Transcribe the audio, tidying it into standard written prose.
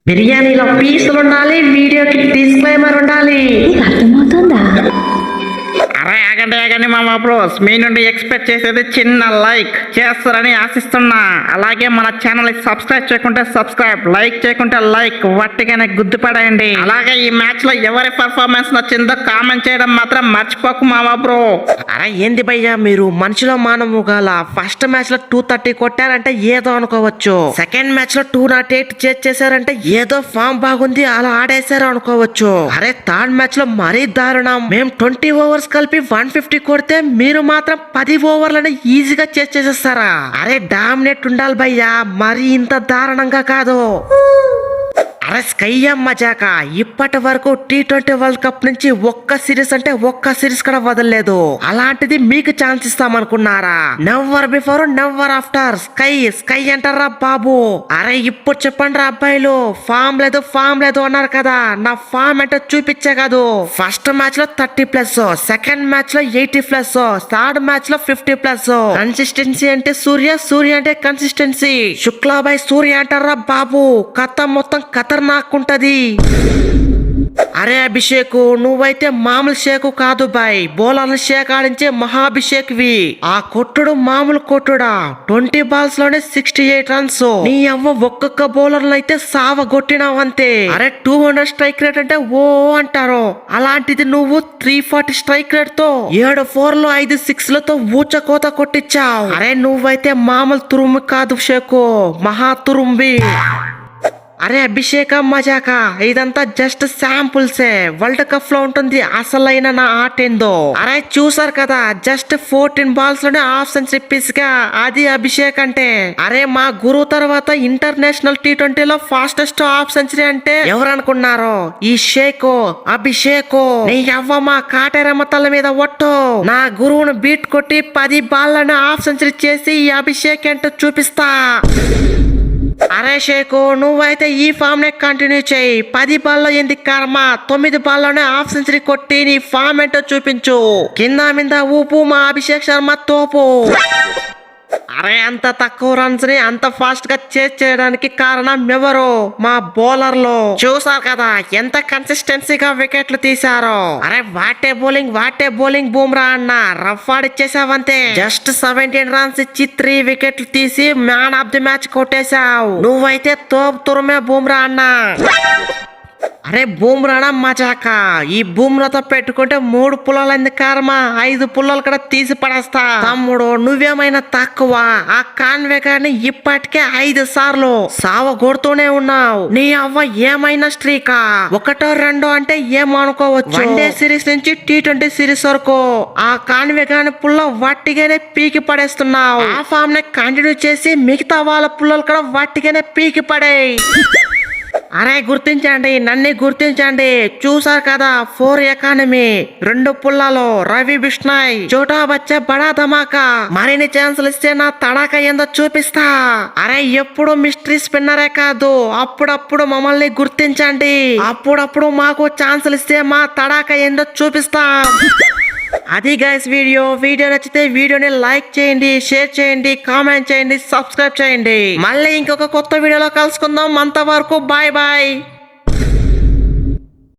బిర్యానీలో పీసులు ఉండాలి, వీడియోకి డిస్క్లైమర్ ఉండాలి. నీకు అర్థమవుతుందా? అరే ఆగండి మామ బ్రోస్, మీ నుండి ఎక్స్పెక్ట్ చేసేది చిన్న లైక్ చేస్తారని ఆశిస్తున్నా. అలాగే మన ఛానల్ సబ్స్క్రైబ్ చేయకుంటే సబ్స్క్రైబ్, లైక్ చేయకుంటే లైక్, వట్టిగానే గుద్దుపడేయండి. అలాగే ఈ మ్యాచ్ లో ఎవరి పర్ఫార్మెన్స్ నచ్చిందో కామెంట్ చేయడం మాత్రం మర్చిపోకు మామ బ్రో. అరే ఏంది భయ్యా మీరు మనిషిలో మానవు గాల. ఫస్ట్ మ్యాచ్ లో 230 కొట్టారంటే ఏదో అనుకోవచ్చు, సెకండ్ మ్యాచ్ లో 208 చేశారంటే ఏదో ఫామ్ బాగుంది అలా ఆడేశారు అనుకోవచ్చు. అరే థర్డ్ మ్యాచ్ లో మరీ దారుణం, మేము 20 ఓవర్స్ కలిపి 150 కొడితే మీరు మాత్రం 10 ఓవర్లని ఈజీగా చేసేస్తారా? అరే డామినేట్ ఉండాలి భయ్యా, మరి ఇంత దారుణంగా కాదు. అరే స్కై మజాక ఇప్పటి వరకు T20 వరల్డ్ కప్ నుంచి ఒక్క సిరీస్ అంటే ఒక్క సిరీస్ కూడా వదలలేదు. అలాంటిది మీకు ఛాన్స్ ఇస్తామనుకున్నారా? Never before never after sky అంటారా బాబు. అరే ఇప్పుడు చెప్పండి రా అబ్బాయిలు, ఫామ్ లేదు అన్నారు కదా, నా ఫామ్ అంటే చూపించే కాదు. ఫస్ట్ మ్యాచ్ లో 30+, సెకండ్ మ్యాచ్ లో 80+, థర్డ్ మ్యాచ్ లో 50+. కన్సిస్టెన్సీ అంటే సూర్య అంటే కన్సిస్టెన్సీ. శుక్లాబాయ్ సూర్య అంటారా బాబు, కథ మొత్తం ఖతర్నాకుంటది. అరే అభిషేక్, నువ్వైతే మామూలు షేకు కాదు బాయ్, బౌలర్ల షేక్ ఆడించే మహాభిషేక్ వి. ఆ కొట్టుడు మామూలు కొట్టుడా, 20 బాల్స్ లోనే 68 రన్స్. నీ అవ్వ ఒక్కొక్క బౌలర్ అయితే సావగొట్టినావంతే. అరే 200 స్ట్రైక్ రేట్ అంటే ఓ అంటారు, అలాంటిది నువ్వు 340 స్ట్రైక్ రేట్ తో 7 4లు 5 6లతో ఊచకోత కొట్టించావు. అరే నువ్వైతే మామూలు తురుము కాదు షేకు, మహా తురుంబి. అరే అభిషేక మజాక ఇదంతా జస్ట్ శాంపుల్సే, వరల్డ్ కప్ లో ఉంటుంది అసలైన నా ఆట ఏందో. అరే చూసారు కదా, జస్ట్ 14 బాల్స్ లోనే హాఫ్ సెంచరీ పిసిగా, అది అభిషేక్ అంటే. అరే మా గురువు తర్వాత ఇంటర్నేషనల్ T20 లో ఫాస్టెస్ట్ హాఫ్ సెంచరీ అంటే ఎవరు అనుకున్నారు? ఈ షేకో అభిషేకో. నీ అవ్వ మా కాటేరమ్మ తల మీద ఒట్టు. నా గురువును బీట్ కొట్టి 10 బాల్లోనే హాఫ్ సెంచరీ చేసి ఈ అభిషేక్ ఏంటో చూపిస్తా. అరే షేకు, నువ్వైతే ఈ ఫామ్ నే కంటిన్యూ చేయి. 10 బాల్లో ఎందుకు కర్మ, 9 బాల్లోనే హాఫ్ సెంచరీ కొట్టి నీ ఫామ్ ఏంటో చూపించు. కింద మీద ఊపు, మా అభిషేక్ శర్మ తోపు. అరే అంత తక్కువ రన్స్ ని అంత ఫాస్ట్ గా చేయడానికి కారణం ఎవరు? మా బౌలర్లు. చూసారు కదా ఎంత కన్సిస్టెన్సీగా వికెట్లు తీశారో. అరే వాటే బౌలింగ్ బూమ్రా అన్న, రఫ్ ఆడిచ్చేసావంతే. జస్ట్ 17 రన్స్ ఇచ్చి 3 వికెట్లు తీసి మ్యాన్ ఆఫ్ ది మ్యాచ్ కొట్టేశావు. నువ్వైతే తోపు తురుమే బూమ్రా అన్న. అరే బూమ్రానా మజాక, ఈ బూమ్రాతో పెట్టుకుంటే 3 పుల్లలు కర్మ, 5 పుల్లలు కూడా తీసి పడేస్తా. తమ్ముడు నువ్వేమైనా తక్కువ, ఆ కాన్వే గాని ఇప్పటికే 5 సార్లు సావ కొడుతూనే ఉన్నావు. నీ అవ్వ ఏమైనా స్ట్రీకా, 1 2 అంటే ఏమనుకోవచ్చు. వన్డే సిరీస్ నుంచి T20 సిరీస్ వరకు ఆ కాన్వే గాని పుల్ల వట్టిగానే పీకి పడేస్తున్నావు. ఆ ఫామ్ ని కంటిన్యూ చేసి మిగతా వాళ్ళ పుల్లలు కూడా వట్టిగానే పీకి పడేయి. అరే గుర్తించండి, నన్ను గుర్తించండి. చూసారు కదా 4 ఎకానమీ, 2 పుల్లాలు, రవి బిష్నాయ్, చోటా బచ్చా బడా ధమాకా. మరిన్ని ఛాన్సులు ఇస్తే నా తడాక ఏందో చూపిస్తా. అరే ఎప్పుడు మిస్టరీ స్పిన్నరే కాదు, అప్పుడప్పుడు మమ్మల్ని గుర్తించండి. అప్పుడప్పుడు మాకు ఛాన్సులు ఇస్తే మా తడాక ఏందో చూపిస్తా. అది గైస్ వీడియో నచ్చితే వీడియోని లైక్ చేయండి, షేర్ చేయండి, కామెంట్ చేయండి, సబ్స్క్రైబ్ చేయండి. మళ్ళీ ఇంకొక కొత్త వీడియోలో కలుసుకుందాం. అంతవరకు బాయ్ బాయ్.